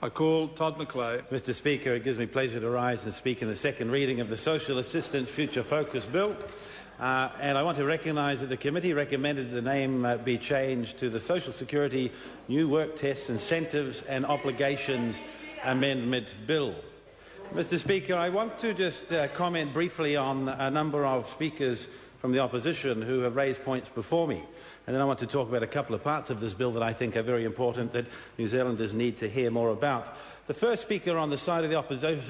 I call Todd McLeay. Mr Speaker, it gives me pleasure to rise and speak in the second reading of the Social Assistance Future Focus Bill. And I want to recognise that the committee recommended the name be changed to the Social Security New Work Tests, Incentives and Obligations Amendment Bill. Mr Speaker, I want to just comment briefly on a number of speakers from the opposition who have raised points before me. And then I want to talk about a couple of parts of this bill that I think are very important that New Zealanders need to hear more about. The first speaker on the side of the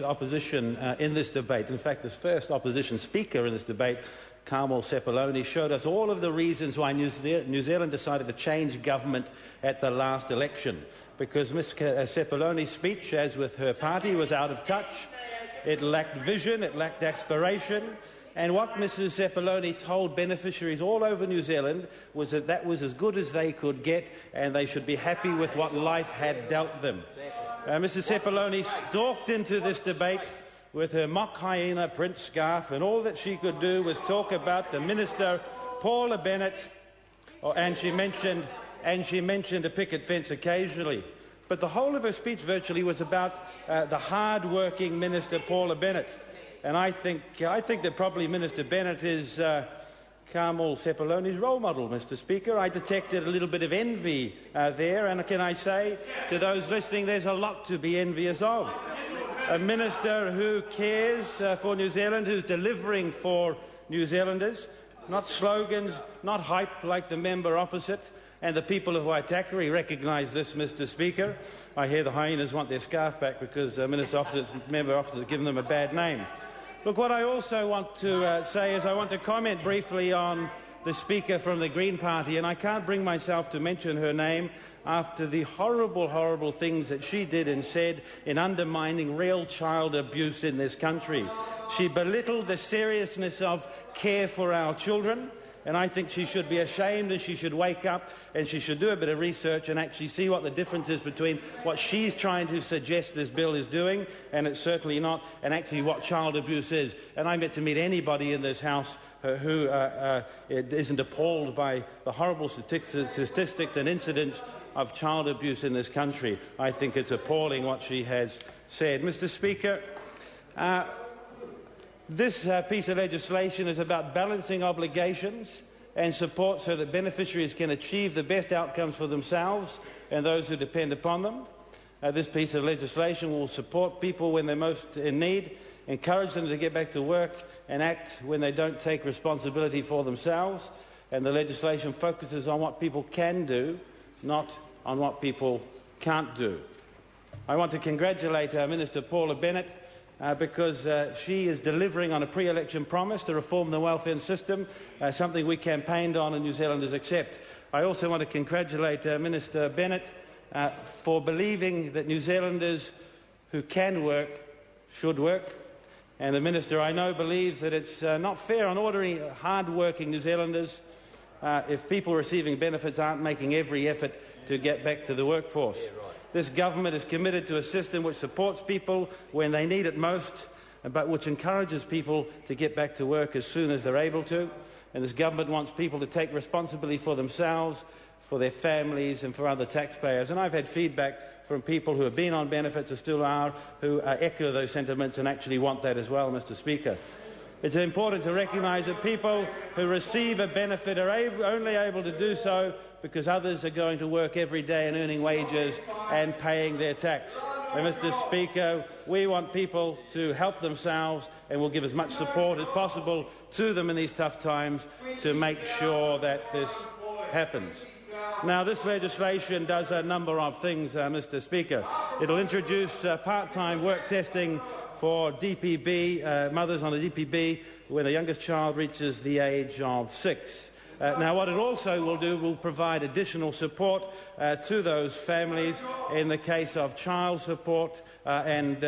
opposition in this debate, in fact the first opposition speaker in this debate, Carmel Sepuloni, showed us all of the reasons why New Zealand decided to change government at the last election. Because Ms Sepuloni's speech, as with her party, was out of touch. It lacked vision, it lacked aspiration. And what Mrs Sepuloni told beneficiaries all over New Zealand was that that was as good as they could get and they should be happy with what life had dealt them. Mrs Sepuloni stalked into this debate with her mock hyena print scarf, and all that she could do was talk about the Minister, Paula Bennett, and she mentioned a picket fence occasionally. But the whole of her speech virtually was about the hard-working Minister, Paula Bennett. And I think that probably Minister Bennett is Carmel Sepuloni's role model, Mr Speaker. I detected a little bit of envy there, and can I say to those listening, there's a lot to be envious of. A minister who cares for New Zealand, who's delivering for New Zealanders, not slogans, not hype like the member opposite. And the people of Waitakere recognise this, Mr Speaker. I hear the hyenas want their scarf back because member opposite has given them a bad name. Look, what I also want to say is I want to comment briefly on the Speaker from the Green Party, and I can't bring myself to mention her name after the horrible, horrible things that she did and said in undermining real child abuse in this country. She belittled the seriousness of care for our children, and I think she should be ashamed and she should wake up and she should do a bit of research and actually see what the difference is between what she's trying to suggest this bill is doing, and it's certainly not, and actually what child abuse is. And I'm yet to meet anybody in this House who isn't appalled by the horrible statistics and incidents of child abuse in this country. I think it's appalling what she has said. Mr Speaker, this piece of legislation is about balancing obligations and support so that beneficiaries can achieve the best outcomes for themselves and those who depend upon them. This piece of legislation will support people when they're most in need, encourage them to get back to work and act when they don't take responsibility for themselves. And the legislation focuses on what people can do, not on what people can't do. I want to congratulate Minister Paula Bennett because she is delivering on a pre-election promise to reform the welfare system, something we campaigned on and New Zealanders accept. I also want to congratulate Minister Bennett for believing that New Zealanders who can work should work. And the Minister, I know, believes that it's not fair on ordinary, hard-working New Zealanders if people receiving benefits aren't making every effort to get back to the workforce. This government is committed to a system which supports people when they need it most, but which encourages people to get back to work as soon as they're able to. And this government wants people to take responsibility for themselves, for their families and for other taxpayers. And I've had feedback from people who have been on benefits or still are, who echo those sentiments and actually want that as well, Mr Speaker. It's important to recognise that people who receive a benefit are only able to do so because others are going to work every day and earning wages and paying their tax. And Mr Speaker, we want people to help themselves and we'll give as much support as possible to them in these tough times to make sure that this happens. Now, this legislation does a number of things, Mr Speaker. It will introduce part-time work testing for DPB, mothers on the DPB, when the youngest child reaches the age of 6. Now, what it also will do will provide additional support to those families in the case of child support and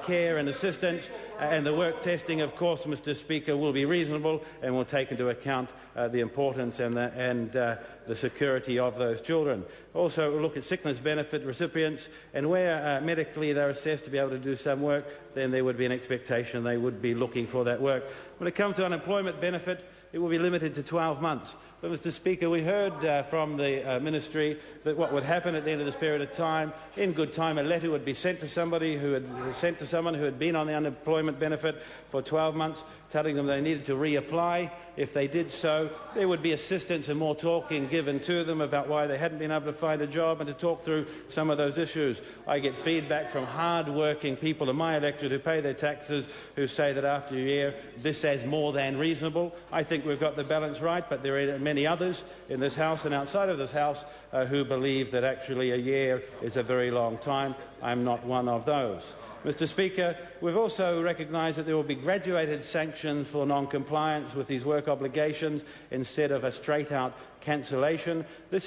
care and assistance. And the work testing, of course, Mr Speaker, will be reasonable and will take into account the importance and the security of those children. Also, we'll look at sickness benefit recipients, and where medically they're assessed to be able to do some work, then there would be an expectation they would be looking for that work. When it comes to unemployment benefit, it will be limited to 12 months. But, Mr Speaker, we heard from the Ministry that what would happen at the end of this period of time, in good time, a letter would be sent to someone who had been on the unemployment benefit for 12 months, telling them they needed to reapply. If they did so, there would be assistance and more talking given to them about why they hadn't been able to find a job and to talk through some of those issues. I get feedback from hard-working people in my electorate who pay their taxes who say that after a year this is more than reasonable. I think we've got the balance right, but there are many others in this House and outside of this House who believe that actually a year is a very long time. I'm not one of those. Mr Speaker, we've also recognised that there will be graduated sanctions for non-compliance with these work obligations instead of a straight-out cancellation. This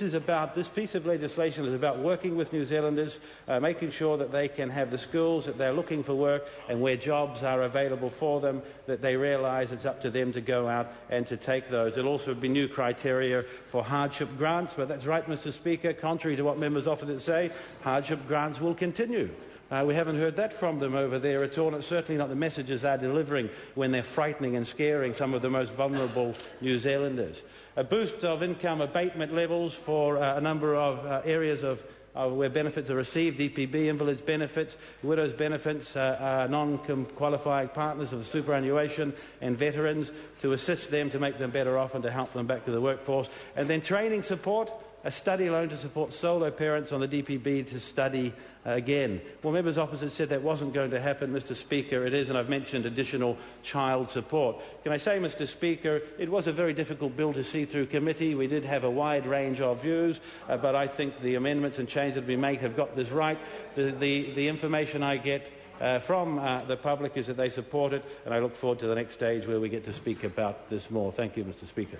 piece of legislation is about working with New Zealanders, making sure that they can have the skills, that they're looking for work, and where jobs are available for them, that they realise it's up to them to go out and to take those. There'll also be new criteria for hardship grants, but that's right, Mr Speaker, contrary to what members often say, hardship grants will continue. We haven't heard that from them over there at all, and it's certainly not the messages they're delivering when they're frightening and scaring some of the most vulnerable New Zealanders. A boost of income abatement levels for a number of areas of where benefits are received, DPB, invalids benefits, widows benefits, non-qualifying partners of the superannuation and veterans, to assist them, to make them better off and to help them back to the workforce. And then training support, a study loan to support solo parents on the DPB to study again. Well, members opposite said that wasn't going to happen, Mr Speaker. It is, and I've mentioned additional child support. Can I say, Mr Speaker, it was a very difficult bill to see through committee. We did have a wide range of views, but I think the amendments and changes that have been made have got this right. The information I get from the public is that they support it, and I look forward to the next stage where we get to speak about this more. Thank you, Mr Speaker.